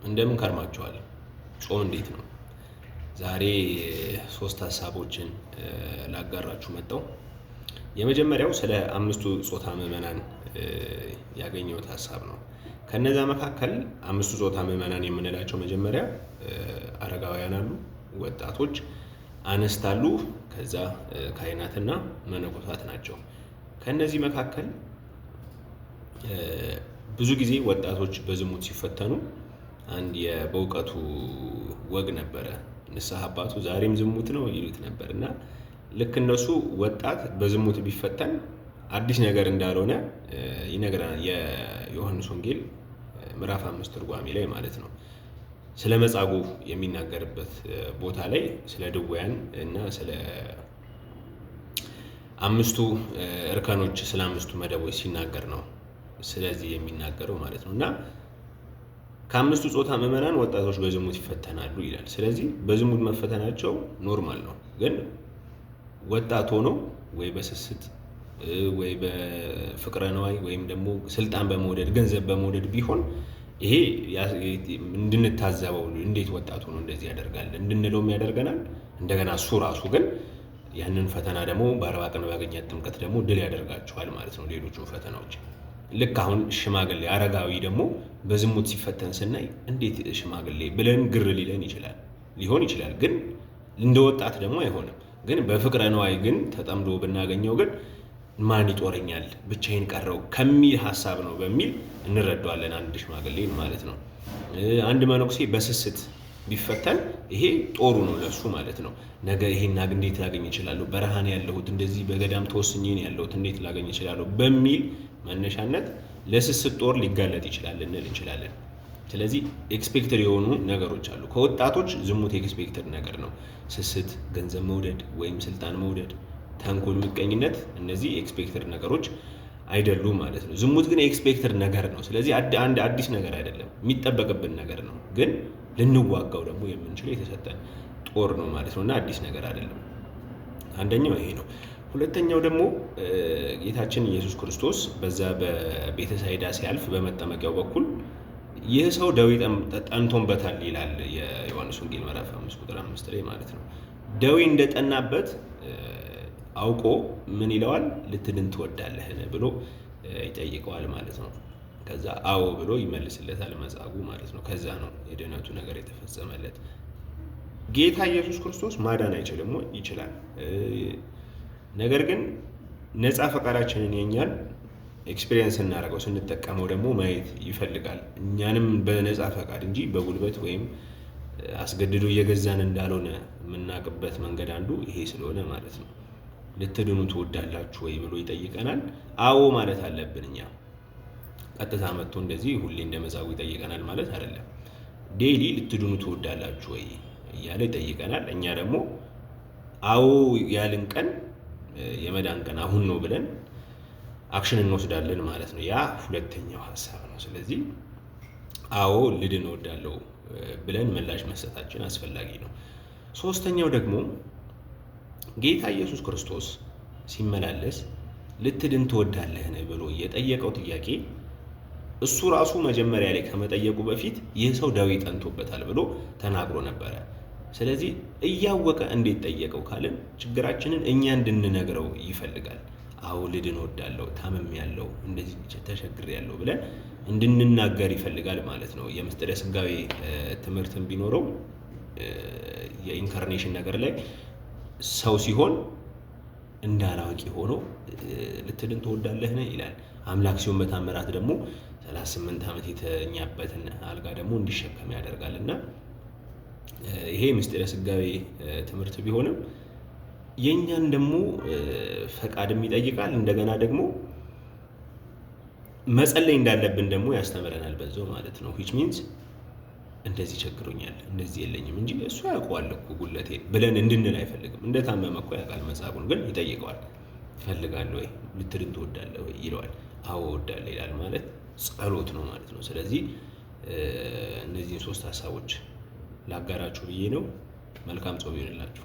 እንደምን ከርማችኋል? ጾም እንዴት ነው? ዛሬ ሶስት ሀሳቦችን ላጋራችሁ መጣሁ። የመጀመሪያው ስለ አምስቱ ጾታ ምዕመናን ያገኘሁት ሀሳብ ነው። ከነዛ መካከል አምስቱ ጾታ ምዕመናን የምንላቸው መጀመሪያ አረጋውያን አሉ፣ ወጣቶች፣ አንስት አሉ፣ ከዛ ካህናትና መነኮሳት ናቸው። ከነዚህ መካከል ብዙ ጊዜ ወጣቶች በዝሙት ሲፈተኑ አንድ በእውቀቱ ወግ ነበረ። ንስሐ አባቱ ዛሬም ዝሙት ነው ይሉት ነበር እና ልክ እነሱ ወጣት በዝሙት ቢፈተን አዲስ ነገር እንዳልሆነ ይነግረናል። የዮሐንስ ወንጌል ምዕራፍ 5 ትርጓሜ ላይ ማለት ነው። ስለ መጻጉዕ የሚናገርበት ቦታ ላይ ስለ ድውያን እና ስለ አምስቱ እርከኖች ስለ አምስቱ መደቦች ሲናገር ነው ስለዚህ የሚናገረው ማለት ነው። እና ከአምስቱ ጾታ ምዕመናን ወጣቶች በዝሙት ይፈተናሉ ይላል። ስለዚህ በዝሙት መፈተናቸው ኖርማል ነው። ግን ወጣት ሆኖ ወይ በስስት ወይ በፍቅረ ነዋይ ወይም ደግሞ ስልጣን በመውደድ ገንዘብ በመውደድ ቢሆን ይሄ እንድንታዘበው እንዴት ወጣት ሆኖ እንደዚህ ያደርጋል እንድንለውም ያደርገናል። እንደገና እሱ ራሱ ግን ያንን ፈተና ደግሞ በ40 ቀን ባገኛት ጥምቀት ደግሞ ድል ያደርጋቸዋል ማለት ነው ሌሎቹን ፈተናዎች። ልክ አሁን ሽማግሌ አረጋዊ ደግሞ በዝሙት ሲፈተን ስናይ እንዴት ሽማግሌ ብለን ግር ሊሆን ይችላል። ግን እንደ ወጣት ደግሞ አይሆንም። ግን በፍቅረ ነዋይ ግን ተጠምዶ ብናገኘው ግን ማን ይጦረኛል ብቻዬን ቀረው ከሚል ሀሳብ ነው በሚል እንረዳዋለን አንድ ሽማግሌን ማለት ነው። አንድ መነኩሴ በስስት ቢፈተን ይሄ ጦሩ ነው ለሱ ማለት ነው። ነገ ይሄን እንዴት ላገኝ እችላለሁ፣ በረሃን ያለሁት እንደዚህ በገዳም ተወስኜ ነው ያለሁት እንዴት ላገኝ እችላለሁ በሚል መነሻነት ለስስት ጦር ሊጋለጥ ይችላል ልንል እንችላለን። ስለዚህ ኤክስፔክትድ የሆኑ ነገሮች አሉ። ከወጣቶች ዝሙት ኤክስፔክትድ ነገር ነው። ስስት፣ ገንዘብ መውደድ ወይም ስልጣን መውደድ፣ ተንኮል፣ ምቀኝነት እነዚህ ኤክስፔክትድ ነገሮች አይደሉም ማለት ነው። ዝሙት ግን ኤክስፔክትድ ነገር ነው። ስለዚህ አንድ አዲስ ነገር አይደለም፣ የሚጠበቅብን ነገር ነው። ግን ልንዋጋው ደግሞ የምንችለው የተሰጠን ጦር ነው ማለት ነው እና አዲስ ነገር አይደለም። አንደኛው ይሄ ነው። ሁለተኛው ደግሞ ጌታችን ኢየሱስ ክርስቶስ በዛ በቤተ ሳይዳ ሲያልፍ በመጠመቂያው በኩል ይህ ሰው ደዌ ጠንቶበታል ይላል የዮሐንስ ወንጌል ምዕራፍ 5 ቁጥር 5 ላይ ማለት ነው። ደዌ እንደጠናበት አውቆ ምን ይለዋል? ልትድን ትወዳለህን ብሎ ይጠይቀዋል ማለት ነው። ከዛ አዎ ብሎ ይመልስለታል መጻጉዕ ማለት ነው። ከዛ ነው የድነቱ ነገር የተፈጸመለት። ጌታ ኢየሱስ ክርስቶስ ማዳን አይችልም ወይ? ይችላል። ነገር ግን ነፃ ፈቃዳችንን የኛን ኤክስፒሪየንስ እናደርገው ስንጠቀመው ደግሞ ማየት ይፈልጋል። እኛንም በነፃ ፈቃድ እንጂ በጉልበት ወይም አስገድዶ እየገዛን እንዳልሆነ የምናውቅበት መንገድ አንዱ ይሄ ስለሆነ ማለት ነው። ልትድኑ ትወዳላችሁ ወይ ብሎ ይጠይቀናል። አዎ ማለት አለብን። እኛ ቀጥታ መጥቶ እንደዚህ ሁሌ እንደ መጻጉዕ ይጠይቀናል ማለት አይደለም። ዴይሊ ልትድኑ ትወዳላችሁ ወይ እያለ ይጠይቀናል። እኛ ደግሞ አዎ ያልን ቀን የመዳን ቀን አሁን ነው ብለን አክሽን እንወስዳለን ማለት ነው። ያ ሁለተኛው ሀሳብ ነው። ስለዚህ አዎ ልድን እወዳለሁ ብለን ምላሽ መስጠታችን አስፈላጊ ነው። ሶስተኛው ደግሞ ጌታ ኢየሱስ ክርስቶስ ሲመላለስ ልትድን ትወዳለህን ብሎ የጠየቀው ጥያቄ እሱ ራሱ መጀመሪያ ላይ ከመጠየቁ በፊት ይህ ሰው ደዌ ጠንቶበታል ብሎ ተናግሮ ነበረ። ስለዚህ እያወቀ እንዴት ጠየቀው ካልን ችግራችንን እኛ እንድንነግረው ይፈልጋል። አዎ ልድን እወዳለሁ፣ ታምሜያለሁ፣ እንደዚህ ተቸግሬያለሁ ብለን እንድንናገር ይፈልጋል ማለት ነው። የምስጢረ ሥጋዌ ትምህርትን ቢኖረው የኢንካርኔሽን ነገር ላይ ሰው ሲሆን እንዳላዋቂ ሆኖ ልትድን ትወዳለህን ይላል። አምላክ ሲሆን በታምራት ደግሞ 38 ዓመት የተኛበትን አልጋ ደግሞ እንዲሸከም ያደርጋልና ይሄ ምስጢረ ሥጋዌ ትምህርት ቢሆንም የኛን ደግሞ ፈቃድም ይጠይቃል። እንደገና ደግሞ መጸለይ እንዳለብን ደግሞ ያስተምረናል በዛው ማለት ነው። which means እንደዚህ ቸግሮኛል እንደዚህ የለኝም እንጂ እሱ ያውቀዋል እኮ ጉለቴን ብለን እንድንል አይፈልግም። እንደታመመ እኮ ያውቃል። መጻጉዕን ግን ይጠይቀዋል። ትፈልጋለህ ወይ ልትድን ትወዳለህ ወይ ይለዋል። አዎ እወዳለሁ ይላል። ማለት ጸሎት ነው ማለት ነው። ስለዚህ እነዚህን ሶስት ሀሳቦች ላጋራችሁ ብዬ ነው። መልካም ጾም ይሁንላችሁ።